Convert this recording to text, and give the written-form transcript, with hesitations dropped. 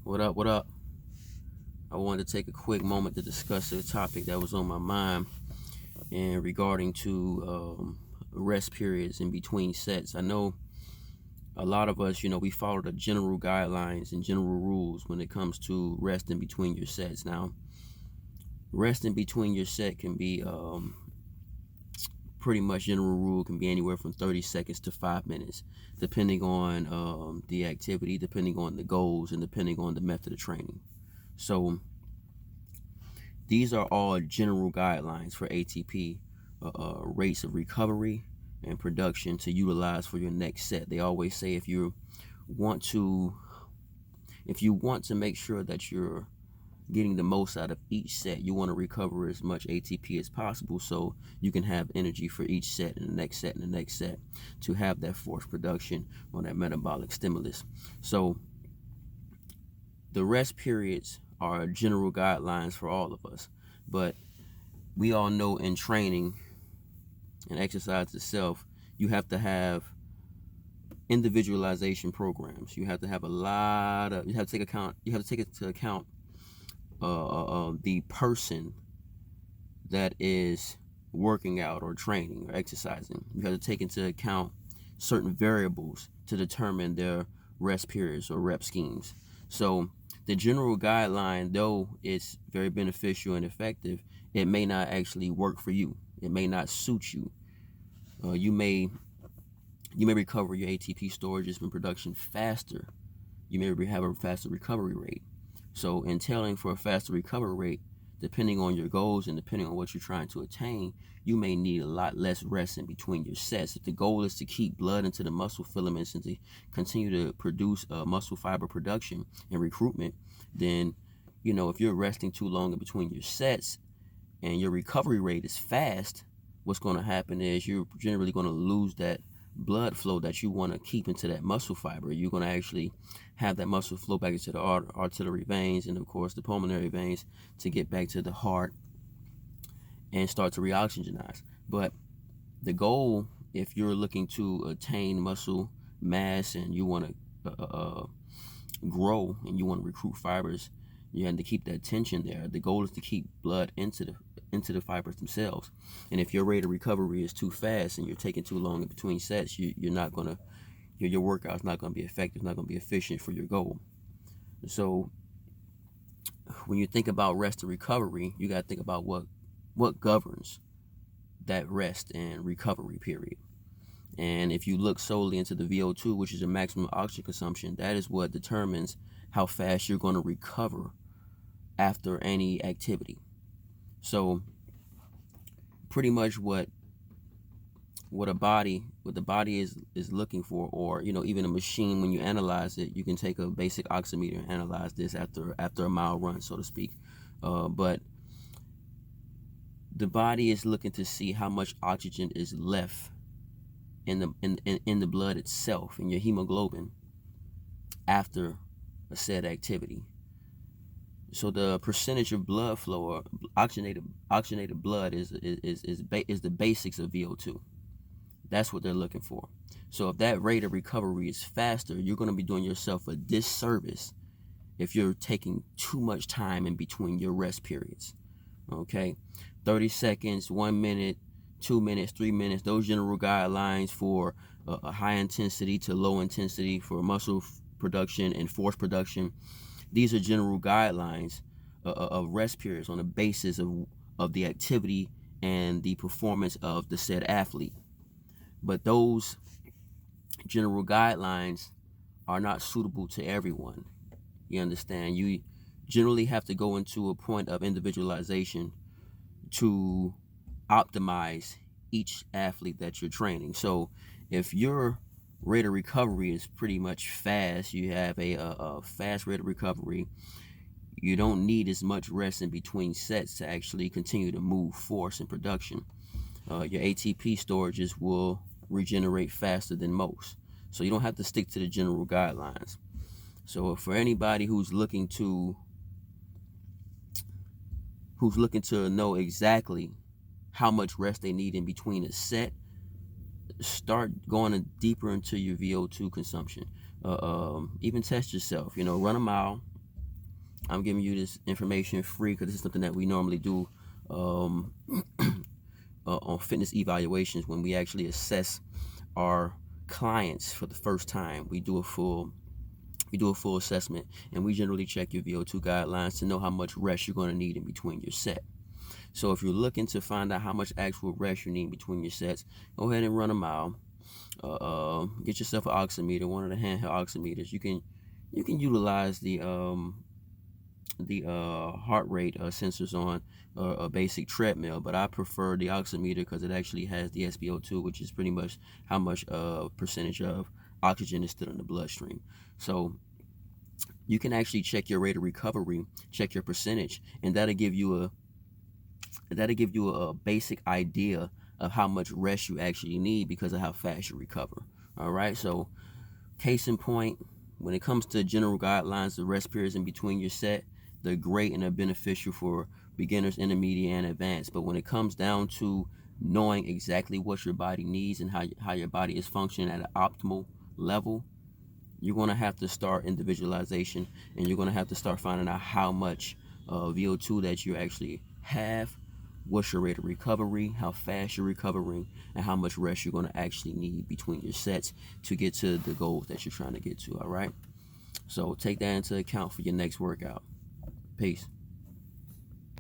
What up? What up? I wanted to take a quick moment to discuss a topic that was on my mind and regarding to rest periods in between sets. I know a lot of us, we follow the general guidelines and general rules when it comes to rest in between your sets. Now, rest in between your set can be pretty much general rule can be anywhere from 30 seconds to 5 minutes, depending on the activity, depending on the goals, and depending on the method of training. So these are all general guidelines for ATP rates of recovery and production to utilize for your next set. They always say want to if you want to make sure that you're getting the most out of each set, you want to recover as much ATP as possible so you can have energy for each set and the next set and the next set to have that force production or that metabolic stimulus. So the rest periods are general guidelines for all of us, but we all know in training and exercise itself, you have to have individualization programs. You have to have you have to take into account the person that is working out or training or exercising. You have to take into account certain variables to determine their rest periods or rep schemes. So the general guideline, though it's very beneficial and effective, it may not actually work for you. It may not suit you. You may recover your ATP storages and production faster. You may have a faster recovery rate. So entailing for a faster recovery rate, depending on your goals and depending on what you're trying to attain, you may need a lot less rest in between your sets. If the goal is to keep blood into the muscle filaments and to continue to produce muscle fiber production and recruitment, then, if you're resting too long in between your sets and your recovery rate is fast, what's going to happen is you're generally going to lose that blood flow that you want to keep into that muscle fiber. You're going to actually have that muscle flow back into the arterial veins and, of course, the pulmonary veins to get back to the heart and start to reoxygenize. But the goal, if you're looking to attain muscle mass and you want to grow and you want to recruit fibers, you have to keep that tension there. The goal is to keep blood into the fibers themselves. And if your rate of recovery is too fast and you're taking too long in between sets, you're not gonna your workout's not gonna be effective, not gonna be efficient for your goal. So when you think about rest and recovery, you gotta think about what governs that rest and recovery period. And if you look solely into the VO2, which is your maximum oxygen consumption, that is what determines how fast you're going to recover after any activity. So pretty much what the body is looking for, or even a machine, when you analyze it, you can take a basic oximeter and analyze this after a mile run, so to speak. But the body is looking to see how much oxygen is left in the blood itself, in your hemoglobin, after a said activity. So the percentage of blood flow or oxygenated blood is the basics of VO2. That's what they're looking for. So if that rate of recovery is faster, you're going to be doing yourself a disservice if you're taking too much time in between your rest periods. Okay, 30 seconds, 1 minute, 2 minutes, 3 minutes, those general guidelines for a high intensity to low intensity for muscle production and force production. These are general guidelines of rest periods on the basis of the activity and the performance of the said athlete. But those general guidelines are not suitable to everyone. You understand? You generally have to go into a point of individualization to optimize each athlete that you're training. So if your rate of recovery is pretty much fast, you have a fast rate of recovery, you don't need as much rest in between sets to actually continue to move force and production. Your ATP storages will regenerate faster than most. So you don't have to stick to the general guidelines. So for anybody who's looking to know exactly how much rest they need in between a set, start going deeper into your VO2 consumption. Even test yourself. Run a mile, I'm giving you this information free because this is something that we normally do on fitness evaluations when we actually assess our clients for the first time. We do a full assessment, and we generally check your VO2 guidelines to know how much rest you're going to need in between your set. So if you're looking to find out how much actual rest you need between your sets, go ahead and run a mile. Get yourself an oximeter, one of the handheld oximeters. You can utilize the heart rate sensors on a basic treadmill, but I prefer the oximeter because it actually has the SpO2, which is pretty much how much percentage of oxygen is still in the bloodstream. So you can actually check your rate of recovery, check your percentage, and that'll give you a basic idea of how much rest you actually need because of how fast you recover. All right, so case in point, when it comes to general guidelines, the rest periods in between your set, they're great and they're beneficial for beginners, intermediate, and advanced. But when it comes down to knowing exactly what your body needs and how your body is functioning at an optimal level, you're going to have to start individualization, and you're going to have to start finding out how much VO2 that you actually have, what's your rate of recovery, how fast you're recovering, and how much rest you're going to actually need between your sets to get to the goals that you're trying to get to. All right, so take that into account for your next workout. Peace.